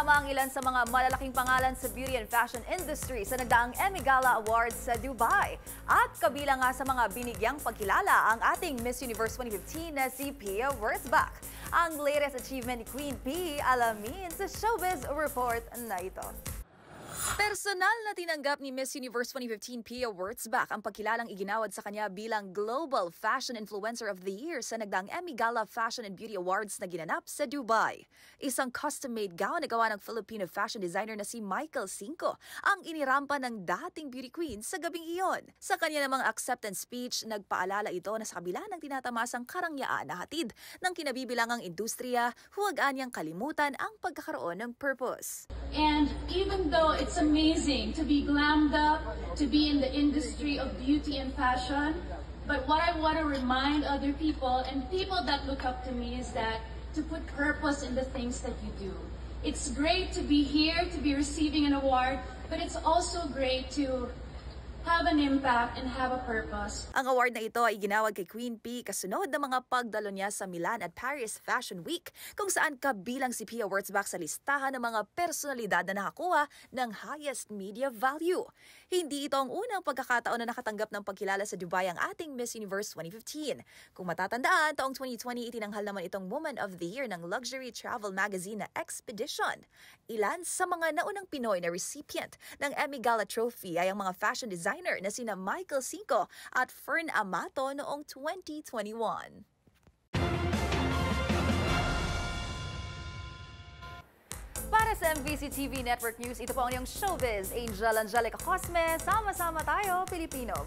Kasama ang ilan sa mga malalaking pangalan sa beauty and fashion industry sa nagdaang Emmy Gala Awards sa Dubai. At kabilang nga sa mga binigyang pagkilala ang ating Miss Universe 2015 na si Pia Wurtzbach. Ang latest achievement ni Queen P, alamin sa Showbiz Report na ito. Personal na tinanggap ni Miss Universe 2015 Pia Wurtzbach ang pagkilalang iginawad sa kanya bilang Global Fashion Influencer of the Year sa nagdaang Emmy Gala Fashion and Beauty Awards na ginanap sa Dubai. Isang custom-made gown na gawa ng Filipino fashion designer na si Michael Cinco ang inirampa ng dating beauty queen sa gabing iyon. Sa kanya namang acceptance speech, nagpaalala ito na sa kabila ng tinatamasang karangyaan na hatid ng kinabibilangang industriya, huwag anyang kalimutan ang pagkakaroon ng purpose. And even though it's amazing to be glammed up, to be in the industry of beauty and fashion, but what I want to remind other people and people that look up to me is that to put purpose in the things that you do. It's great to be here, to be receiving an award, but it's also great to have an impact and have a purpose. Ang award na ito ay ginawad kay Queen P kasunod ng mga pagdalo niya sa Milan at Paris Fashion Week, kung saan kabilang si Pia Wurtzbach sa listahan ng mga personalidad na nakakuha ng highest media value. Hindi ito ang unang pagkakataon na nakatanggap ng pagkilala sa Dubai ang ating Miss Universe 2015. Kung matatandaan, taong 2020 itinanghal naman itong Woman of the Year ng luxury travel magazine na Expedition. Ilan sa mga naunang Pinoy na recipient ng Emmy Gala Trophy ay ang mga fashion designer na sina Michael Cinco at Fern Amato noong 2021. Para sa MVC TV Network News, ito po ang iyong showbiz. Angel Angelica Cosme, sama-sama tayo, Pilipino.